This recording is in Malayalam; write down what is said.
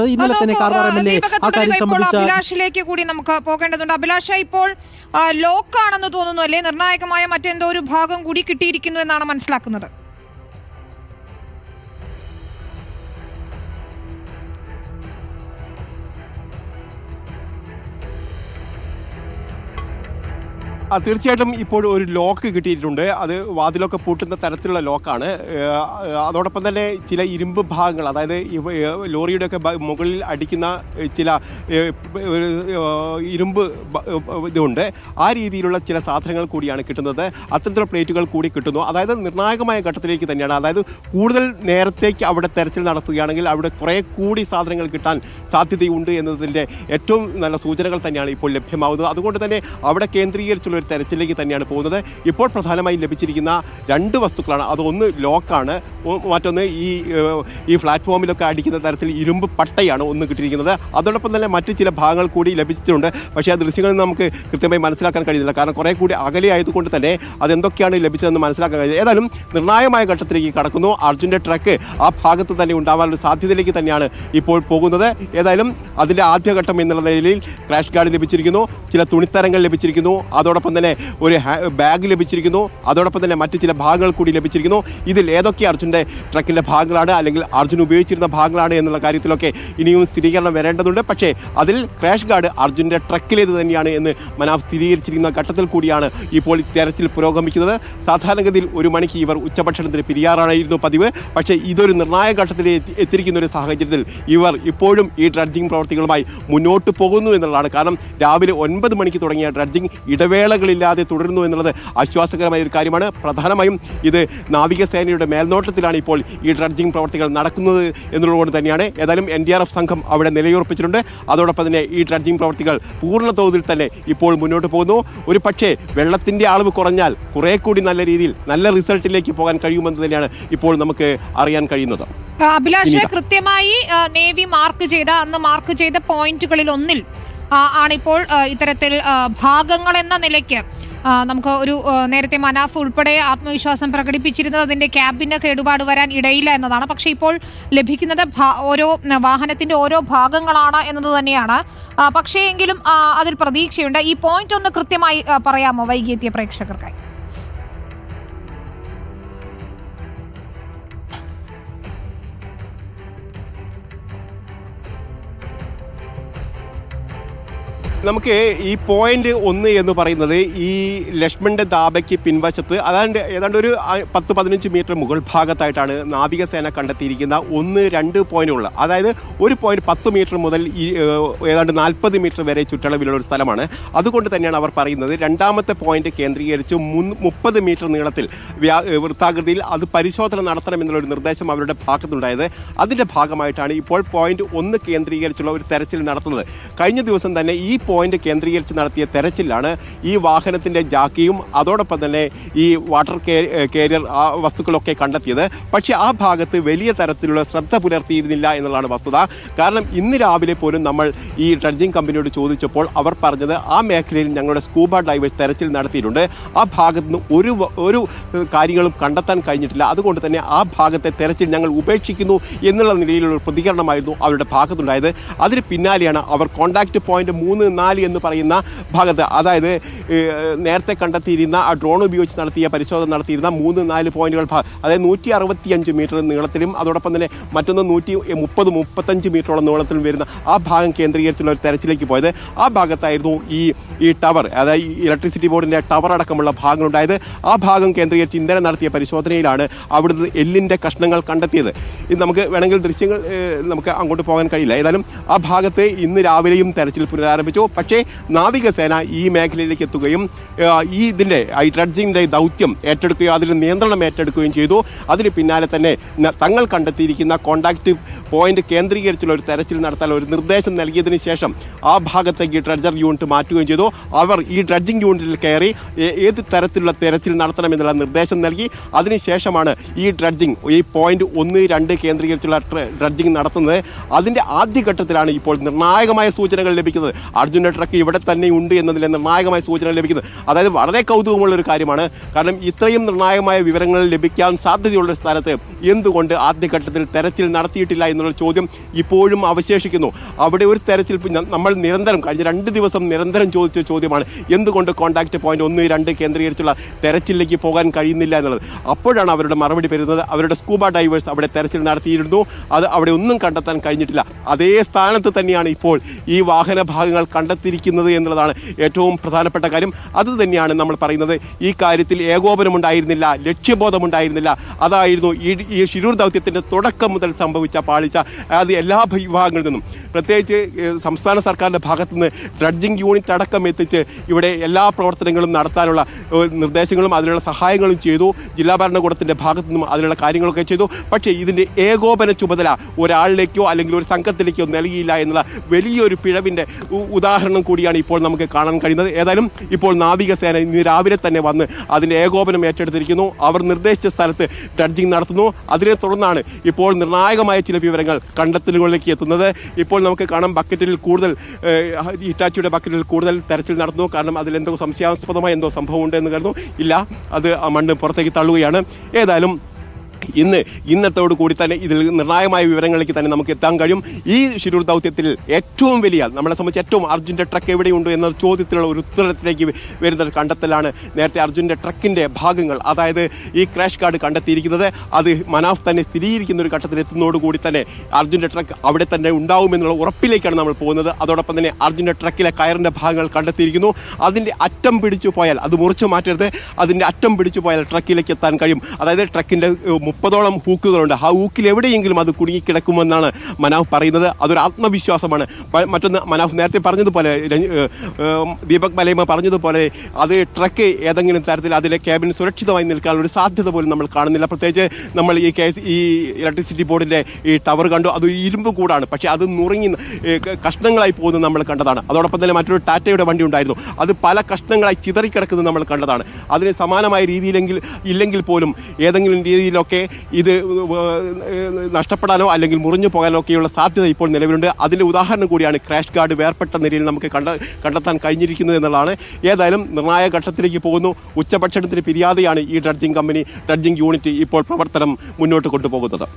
ഇന്നലെ തന്നെ കാർവാർ എം എൽ എ ആ കാര്യം സംബന്ധിച്ച അഭിലാഷിലേക്ക് കൂടി നമുക്ക് പോകേണ്ടതുണ്ട്. അഭിലാഷ, ഇപ്പോൾ ലോക്കാണെന്ന് തോന്നുന്നു അല്ലേ? നിർണായകമായ മറ്റെന്തോ ഒരു ഭാഗം കൂടി കിട്ടിയിരിക്കുന്നു എന്നാണ് മനസ്സിലാക്കുന്നത്. തീർച്ചയായിട്ടും ഇപ്പോൾ ഒരു ലോക്ക് കിട്ടിയിട്ടുണ്ട്. അത് വാതിലൊക്കെ പൂട്ടുന്ന തരത്തിലുള്ള ലോക്കാണ്. അതോടൊപ്പം തന്നെ ചില ഇരുമ്പ് ഭാഗങ്ങൾ, അതായത് ലോറിയുടെയൊക്കെ മുകളിൽ അടിക്കുന്ന ചില ഇരുമ്പ് ഇതുണ്ട്. ആ രീതിയിലുള്ള ചില സാധനങ്ങൾ കൂടിയാണ് കിട്ടുന്നത്. അത്തരത്തിലുള്ള പ്ലേറ്റുകൾ കൂടി കിട്ടുന്നു. അതായത് നിർണായകമായ ഘട്ടത്തിലേക്ക് തന്നെയാണ്. അതായത് കൂടുതൽ നേരത്തേക്ക് അവിടെ തെരച്ചിൽ നടത്തുകയാണെങ്കിൽ അവിടെ കുറേ കൂടി സാധനങ്ങൾ കിട്ടാൻ സാധ്യതയുണ്ട് എന്നതിൻ്റെ ഏറ്റവും നല്ല സൂചനകൾ തന്നെയാണ് ഇപ്പോൾ ലഭ്യമാവുന്നത്. അതുകൊണ്ട് തന്നെ അവിടെ കേന്ദ്രീകരിച്ചുള്ള ഒരു തെരച്ചിലേക്ക് തന്നെയാണ് പോകുന്നത്. ഇപ്പോൾ പ്രധാനമായും ലഭിച്ചിരിക്കുന്ന രണ്ട് വസ്തുക്കളാണ്. അതൊന്ന് ലോക്കാണ്, മറ്റൊന്ന് ഈ പ്ലാറ്റ്ഫോമിലൊക്കെ അടിക്കുന്ന തരത്തിൽ ഇരുമ്പ് പട്ടയാണ് ഒന്ന് കിട്ടിയിരിക്കുന്നത്. അതോടൊപ്പം തന്നെ മറ്റ് ചില ഭാഗങ്ങൾ കൂടി ലഭിച്ചിട്ടുണ്ട്. പക്ഷേ ആ ദൃശ്യങ്ങളിൽ നമുക്ക് കൃത്യമായി മനസ്സിലാക്കാൻ കഴിയുന്നില്ല. കാരണം കുറേ കൂടി അകലെ ആയതുകൊണ്ട് തന്നെ അതെന്തൊക്കെയാണ് ലഭിച്ചതെന്ന് മനസ്സിലാക്കാൻ കഴിയുന്നത്. ഏതായാലും നിർണായകമായ ഘട്ടത്തിലേക്ക് കടക്കുന്നു. അർജുൻ്റെ ട്രക്ക് ആ ഭാഗത്ത് തന്നെ ഉണ്ടാവാനുള്ള സാധ്യതയിലേക്ക് തന്നെയാണ് ഇപ്പോൾ പോകുന്നത്. ഏതായാലും അതിൻ്റെ ആദ്യഘട്ടം എന്നുള്ള നിലയിൽ ക്രാഷ് ഗാർഡ് ലഭിച്ചിരിക്കുന്നു, ചില തുണിത്തരങ്ങൾ ലഭിച്ചിരിക്കുന്നു, അതോടൊപ്പം തന്നെ ഒരു ബാഗ് ലഭിച്ചിരിക്കുന്നു, അതോടൊപ്പം തന്നെ മറ്റ് ചില ഭാഗങ്ങൾ കൂടി ലഭിച്ചിരിക്കുന്നു. ഇതിൽ ഏതൊക്കെ അർജുൻ്റെ ട്രക്കിൻ്റെ ഭാഗങ്ങളാണ് അല്ലെങ്കിൽ അർജുൻ ഉപയോഗിച്ചിരുന്ന ഭാഗങ്ങളാണ് എന്നുള്ള കാര്യത്തിലൊക്കെ ഇനിയും സ്ഥിരീകരണം വരേണ്ടതുണ്ട്. പക്ഷേ അതിൽ ക്രാഷ് ഗാർഡ് അർജുൻ്റെ ട്രക്കിലേത് തന്നെയാണ് എന്ന് മനാഫ് സ്ഥിരീകരിച്ചിരിക്കുന്ന ഘട്ടത്തിൽ കൂടിയാണ് ഇപ്പോൾ തെരച്ചിൽ പുരോഗമിക്കുന്നത്. സാധാരണഗതിയിൽ 1 മണിക്ക് ഇവർ ഉച്ചഭക്ഷണത്തിന് പിരിയാറായിരുന്നു പതിവ്. പക്ഷേ ഇതൊരു നിർണായക ഘട്ടത്തിൽ എത്തിയിരിക്കുന്ന ഒരു സാഹചര്യത്തിൽ ഇവർ ഇപ്പോഴും ഈ ഡ്രഡ്ജിംഗ് പ്രവർത്തികളുമായി മുന്നോട്ട് പോകുന്നു എന്നുള്ളതാണ്. കാരണം രാവിലെ 9 മണിക്ക് തുടങ്ങിയ ഡ്രഡ്ജിംഗ് ഇടവേളകളില്ലാതെ തുടരുന്നു എന്നുള്ളത് ആശ്വാസകരമായ ഒരു കാര്യമാണ്. പ്രധാനമായും ഇത് നാവികസേനയുടെ മേൽനോട്ടത്തിലാണ് ഇപ്പോൾ ഈ ഡ്രഡ്ജിംഗ് പ്രവർത്തികൾ നടക്കുന്നത് എന്നുള്ളതുകൊണ്ട് തന്നെയാണ്. ഏതായാലും NDRF സംഘം അവിടെ നിലയുറപ്പിച്ചിട്ടുണ്ട്. അതോടൊപ്പം തന്നെ ഈ ഡ്രഡ്ജിംഗ് പ്രവർത്തികൾ പൂർണ്ണ തോതിൽ തന്നെ ഇപ്പോൾ മുന്നോട്ട് പോകുന്നു. ഒരു പക്ഷേ വെള്ളത്തിൻ്റെ അളവ് കുറഞ്ഞാൽ കുറേ കൂടി നല്ല രീതിയിൽ നല്ല റിസൾട്ടിലേക്ക് പോകാൻ കഴിയുമെന്ന് തന്നെയാണ് ഇപ്പോൾ നമുക്ക് അറിയാൻ കഴിയുന്നത്. അഭിലാഷ്, കൃത്യമായി നേവി മാർക്ക് ചെയ്ത പോയിന്റുകളിൽ ഒന്നിൽ ആണിപ്പോൾ ഇത്തരത്തിൽ ഭാഗങ്ങൾ എന്ന നിലയ്ക്ക് നമുക്ക് ഒരു നേരത്തെ മനാഫ് ഉൾപ്പെടെ ആത്മവിശ്വാസം പ്രകടിപ്പിച്ചിരുന്നത് അതിൻ്റെ ക്യാബിന് കേടുപാട് വരാൻ ഇടയില്ല എന്നതാണ്. പക്ഷേ ഇപ്പോൾ ലഭിക്കുന്നത് ഓരോ വാഹനത്തിൻ്റെ ഓരോ ഭാഗങ്ങളാണ് എന്നത് തന്നെയാണ്. പക്ഷേ എങ്കിലും അതിൽ പ്രതീക്ഷയുണ്ട്. ഈ പോയിന്റ് ഒന്ന് കൃത്യമായി പറയാമോ വൈകിയെത്തിയ പ്രേക്ഷകർക്കായി? നമുക്ക് ഈ പോയിന്റ് 1 എന്ന് പറയുന്നത് ഈ ലക്ഷ്മണന്റെ ദാബയ്ക്ക് പിൻവശത്ത് ഏതാണ്ട് ഒരു 10-15 മീറ്റർ മുകൾ ഭാഗത്തായിട്ടാണ് നാവികസേന കണ്ടെത്തിയിരിക്കുന്ന 1-2 പോയിന്റുകൾ. അതായത് ഒരു പോയിന്റ് 10 മീറ്റർ മുതൽ ഏതാണ്ട് 40 മീറ്റർ വരെ ചുറ്റളവിലുള്ള ഒരു സ്ഥലമാണ്. അതുകൊണ്ട് തന്നെയാണ് അവർ പറയുന്നത് രണ്ടാമത്തെ പോയിന്റ് കേന്ദ്രീകരിച്ച് 30 മീറ്റർ നീളത്തിൽ വൃത്താകൃതിയിൽ അത് പരിശോധന നടത്തണമെന്നുള്ളൊരു നിർദ്ദേശം അവരുടെ ഭാഗത്തുണ്ടായത്. അതിൻ്റെ ഭാഗമായിട്ടാണ് ഇപ്പോൾ പോയിന്റ് 1 കേന്ദ്രീകരിച്ചുള്ള ഒരു തെരച്ചിൽ നടത്തുന്നത്. കഴിഞ്ഞ ദിവസം തന്നെ ഈ പോയിന്റ് കേന്ദ്രീകരിച്ച് നടത്തിയ തെരച്ചിലാണ് ഈ വാഹനത്തിൻ്റെ ജാക്കിയും അതോടൊപ്പം തന്നെ ഈ വാട്ടർ കാരിയർ വസ്തുക്കളൊക്കെ കണ്ടെത്തിയത്. പക്ഷേ ആ ഭാഗത്ത് വലിയ തരത്തിലുള്ള ശ്രദ്ധ പുലർത്തിയിരുന്നില്ല എന്നുള്ളതാണ് വസ്തുത. കാരണം ഇന്ന് രാവിലെ പോലും നമ്മൾ ഈ ഡ്രഡ്ജിംഗ് കമ്പനിയോട് ചോദിച്ചപ്പോൾ അവർ പറഞ്ഞത് ആ മേഖലയിൽ ഞങ്ങളുടെ സ്കൂബ ഡൈവേഴ്സ് തെരച്ചിൽ നടത്തിയിട്ടുണ്ട്, ആ ഭാഗത്ത് നിന്ന് ഒരു കാര്യങ്ങളും കണ്ടെത്താൻ കഴിഞ്ഞിട്ടില്ല, അതുകൊണ്ട് തന്നെ ആ ഭാഗത്തെ തെരച്ചിൽ ഞങ്ങൾ ഉപേക്ഷിക്കുന്നു എന്നുള്ള നിലയിലുള്ള പ്രതികരണമായിരുന്നു അവരുടെ ഭാഗത്തുണ്ടായത്. അതിന് പിന്നാലെയാണ് അവർ കോൺടാക്റ്റ് പോയിന്റ് 3-4 എന്ന് പറയുന്ന ഭാഗത്ത്, അതായത് നേരത്തെ കണ്ടെത്തിയിരുന്ന ആ ഡ്രോൺ ഉപയോഗിച്ച് നടത്തിയ പരിശോധന നടത്തിയിരുന്ന 3-4 പോയിന്റുകൾ, അതായത് 165 മീറ്റർ നീളത്തിലും അതോടൊപ്പം തന്നെ മറ്റൊന്ന് 130-35 മീറ്ററോളം നീളത്തിലും വരുന്ന ആ ഭാഗം കേന്ദ്രീകരിച്ചുള്ള ഒരു തെരച്ചിലേക്ക് പോയത്. ആ ഭാഗത്തായിരുന്നു ഈ ടവർ, അതായത് ഇലക്ട്രിസിറ്റി ബോർഡിൻ്റെ ടവർ അടക്കമുള്ള ഭാഗങ്ങളുണ്ടായത്. ആ ഭാഗം കേന്ദ്രീകരിച്ച് ഇന്നലെ നടത്തിയ പരിശോധനയിലാണ് അവിടുന്ന് എല്ലിൻ്റെ കഷ്ണങ്ങൾ കണ്ടെത്തിയത്. ഇത് നമുക്ക് വേണമെങ്കിൽ ദൃശ്യങ്ങൾ നമുക്ക് അങ്ങോട്ട് പോകാൻ കഴിയില്ല. ഏതായാലും ആ ഭാഗത്ത് ഇന്ന് രാവിലെയും തെരച്ചിൽ പുനരാരംഭിച്ചു. പക്ഷേ നാവികസേന ഈ മേഖലയിലേക്ക് എത്തുകയും ഈ ഡ്രഡ്ജിങ്ങിൻ്റെ ദൗത്യം ഏറ്റെടുക്കുകയും അതിന് നിയന്ത്രണം ഏറ്റെടുക്കുകയും ചെയ്തു. അതിന് പിന്നാലെ തന്നെ തങ്ങൾ കണ്ടെത്തിയിരിക്കുന്ന കോൺടാക്റ്റ് പോയിന്റ് കേന്ദ്രീകരിച്ചുള്ള ഒരു തെരച്ചിൽ നടത്താൻ ഒരു നിർദ്ദേശം നൽകിയതിന് ശേഷം ആ ഭാഗത്തേക്ക് ഡ്രഡ്ജർ യൂണിറ്റ് മാറ്റുകയും ചെയ്തു. അവർ ഈ ഡ്രഡ്ജിംഗ് യൂണിറ്റിൽ കയറി ഏത് തരത്തിലുള്ള തെരച്ചിൽ നടത്തണമെന്നുള്ള നിർദ്ദേശം നൽകി. അതിനുശേഷമാണ് ഈ ഡ്രഡ്ജിംഗ് ഈ പോയിന്റ് 1-2 കേന്ദ്രീകരിച്ചുള്ള ഡ്രഡ്ജിംഗ് നടത്തുന്നത്. അതിൻ്റെ ആദ്യഘട്ടത്തിലാണ് ഇപ്പോൾ നിർണായകമായ സൂചനകൾ ലഭിക്കുന്നത്. അർജുൻ്റെ ട്രക്ക് ഇവിടെ തന്നെ ഉണ്ട് എന്നതിൽ നിർണായകമായ സൂചന ലഭിക്കുന്നത്. അതായത് വളരെ കൗതുകമുള്ള ഒരു കാര്യമാണ്. കാരണം ഇത്രയും നിർണായകമായ വിവരങ്ങൾ ലഭിക്കാൻ സാധ്യതയുള്ള സ്ഥലത്ത് എന്തുകൊണ്ട് ആദ്യഘട്ടത്തിൽ തെരച്ചിൽ നടത്തിയിട്ടില്ല എന്നുള്ള ചോദ്യം ഇപ്പോഴും അവശേഷിക്കുന്നു. അവിടെ ഒരു തെരച്ചിൽ നമ്മൾ നിരന്തരം കഴിഞ്ഞ 2 ദിവസം നിരന്തരം ചോദിച്ച ചോദ്യമാണ്, എന്തുകൊണ്ട് കോൺടാക്ട് പോയിന്റ് 1, 2 കേന്ദ്രീകരിച്ചുള്ള തെരച്ചിലേക്ക് പോകാൻ കഴിയുന്നില്ല എന്നുള്ളത്. അപ്പോഴാണ് അവരുടെ മറുപടി വരുന്നത്, അവരുടെ സ്കൂബ ഡൈവേഴ്സ് അവിടെ തെരച്ചിൽ നടത്തിയിരുന്നു, അത് അവിടെ ഒന്നും കണ്ടെത്താൻ കഴിഞ്ഞിട്ടില്ല. അതേ സ്ഥാനത്ത് തന്നെയാണ് ഇപ്പോൾ ഈ വാഹന ഭാഗങ്ങൾ കണ്ടെത്തിയിരിക്കുന്നത് എന്നുള്ളതാണ് ഏറ്റവും പ്രധാനപ്പെട്ട കാര്യം. അത് തന്നെയാണ് നമ്മൾ പറയുന്നത്, ഈ കാര്യത്തിൽ ഏകോപനമുണ്ടായിരുന്നില്ല, ലക്ഷ്യബോധമുണ്ടായിരുന്നില്ല. അതായിരുന്നു ഈ ഷിരൂർ ദൗത്യത്തിൻ്റെ തുടക്കം മുതൽ സംഭവിച്ച പാളിച്ച. അത് എല്ലാ വിഭാഗങ്ങളിൽ നിന്നും, പ്രത്യേകിച്ച് സംസ്ഥാന സർക്കാരിൻ്റെ ഭാഗത്തുനിന്ന് ഡ്രഡ്ജിങ് യൂണിറ്റ് അടക്കം എത്തിച്ച് ഇവിടെ എല്ലാ പ്രവർത്തനങ്ങളും നടത്താനുള്ള നിർദ്ദേശങ്ങളും അതിനുള്ള സഹായങ്ങളും ചെയ്തു. ജില്ലാ ഭരണകൂടത്തിൻ്റെ ഭാഗത്തു നിന്നും അതിനുള്ള കാര്യങ്ങളൊക്കെ ചെയ്തു. പക്ഷേ ഇതിൻ്റെ ഏകോപന ചുമതല ഒരാളിലേക്കോ അല്ലെങ്കിൽ ഒരു സംഘത്തിലേക്കോ നൽകിയില്ല എന്നുള്ള വലിയൊരു പിഴവിൻ്റെ ഉദാഹരണം കൂടിയാണ് ഇപ്പോൾ നമുക്ക് കാണാൻ കഴിയുന്നത്. ഏതായാലും ഇപ്പോൾ നാവികസേന ഇന്ന് രാവിലെ തന്നെ വന്ന് അതിൻ്റെ ഏകോപനം ഏറ്റെടുത്തിരിക്കുന്നു. അവർ നിർദ്ദേശിച്ച സ്ഥലത്ത് ഡ്രഡ്ജിങ് നടത്തുന്നു. അതിനെ തുടർന്നാണ് ഇപ്പോൾ നിർണായകമായ ചില വിവരങ്ങൾ കണ്ടെത്തലുകളിലേക്ക് എത്തുന്നത്. ഇപ്പോൾ നമുക്ക് കാണാം, ബക്കറ്റിൽ കൂടുതൽ ഹിറ്റാച്ചിയുടെ ബക്കറ്റിൽ കൂടുതൽ തെരച്ചിൽ നടത്തുന്നു. കാരണം അതിലെന്തോ സംശയാസ്പദമായ എന്തോ സംഭവം ഉണ്ട് എന്ന് കരുതുന്നു. ഇല്ല, അത് മണ്ണ് പുറത്തേക്ക് തള്ളുകയാണ്. ഏതായാലും ഇന്നത്തോടു കൂടി തന്നെ ഇതിൽ നിർണായകമായ വിവരങ്ങളിലേക്ക് തന്നെ നമുക്ക് എത്താൻ കഴിയും. ഈ ഷിരൂർ ദൗത്യത്തിൽ ഏറ്റവും വലിയ, നമ്മളെ സംബന്ധിച്ച് ഏറ്റവും അർജുൻ്റെ ട്രക്ക് എവിടെയുണ്ട് എന്ന ചോദ്യത്തിലുള്ള ഒരു ഉത്തരത്തിലേക്ക് വരുന്ന കണ്ടെത്തലാണ് നേരത്തെ അർജുൻ്റെ ട്രക്കിൻ്റെ ഭാഗങ്ങൾ, അതായത് ഈ ക്രാഷ് കാർഡ് കണ്ടെത്തിയിരിക്കുന്നത്. അത് മനാഫ് തന്നെ സ്ഥിരീകരിക്കുന്ന ഒരു ഘട്ടത്തിൽ എത്തുന്നതോടുകൂടി തന്നെ അർജുൻ്റെ ട്രക്ക് അവിടെ തന്നെ ഉണ്ടാവുമെന്നുള്ള ഉറപ്പിലേക്കാണ് നമ്മൾ പോകുന്നത്. അതോടൊപ്പം തന്നെ അർജുൻ്റെ ട്രക്കിലെ കയറിൻ്റെ ഭാഗങ്ങൾ കണ്ടെത്തിയിരിക്കുന്നു. അതിൻ്റെ അറ്റം പിടിച്ചു പോയാൽ, അത് മുറിച്ചു മാറ്റരുത്, അതിൻ്റെ അറ്റം പിടിച്ചു പോയാൽ ട്രക്കിലേക്ക് എത്താൻ കഴിയും. അതായത് ട്രക്കിൻ്റെ 30ഓളം ഹൂക്കുകളുണ്ട്. ആ ഹൂക്കിൽ എവിടെയെങ്കിലും അത് കുടുങ്ങിക്കിടക്കുമെന്നാണ് മനാഫ് പറയുന്നത്. അതൊരു ആത്മവിശ്വാസമാണ്. മറ്റൊന്ന്, മനാഫ് നേരത്തെ പറഞ്ഞതുപോലെ, ദീപക് മലയമ്മ പറഞ്ഞതുപോലെ, അത് ട്രക്ക് ഏതെങ്കിലും തരത്തിൽ അതിലെ ക്യാബിൻ സുരക്ഷിതമായി നിൽക്കാനുള്ള ഒരു സാധ്യത പോലും നമ്മൾ കാണുന്നില്ല. പ്രത്യേകിച്ച് നമ്മൾ ഈ ഇലക്ട്രിസിറ്റി ബോർഡിൻ്റെ ഈ ടവർ കണ്ടു. അത് ഇരുമ്പ് കൂടാണ്, പക്ഷേ അത് നുറുങ്ങി കഷ്ണങ്ങളായി പോകുന്നത് നമ്മൾ കണ്ടതാണ്. അതോടൊപ്പം തന്നെ മറ്റൊരു ടാറ്റയുടെ വണ്ടി ഉണ്ടായിരുന്നു, അത് പല കഷ്ണങ്ങളായി ചിതറിക്കിടക്കുന്നത് നമ്മൾ കണ്ടതാണ്. അതിന് സമാനമായ രീതിയിലെങ്കിൽ ഇല്ലെങ്കിൽ പോലും ഏതെങ്കിലും രീതിയിലൊക്കെ ഇത് നഷ്ടപ്പെടാനോ അല്ലെങ്കിൽ മുറിഞ്ഞു പോകാനോ ഒക്കെയുള്ള സാധ്യത ഇപ്പോൾ നിലവിലുണ്ട്. അതിൻ്റെ ഉദാഹരണം കൂടിയാണ് ക്രാഷ് ഗാർഡ് വേർപെട്ട നിലയിൽ നമുക്ക് കണ്ടെത്താൻ കഴിഞ്ഞിരിക്കുന്നത് എന്നുള്ളതാണ്. ഏതായാലും നിർണായക ഘട്ടത്തിലേക്ക് പോകുന്നു. ഉച്ചഭക്ഷണത്തിന് പിരിയാതെയാണ് ഈ ഡ്രഡ്ജിംഗ് യൂണിറ്റ് ഇപ്പോൾ പ്രവർത്തനം മുന്നോട്ട് കൊണ്ടുപോകുന്നത്.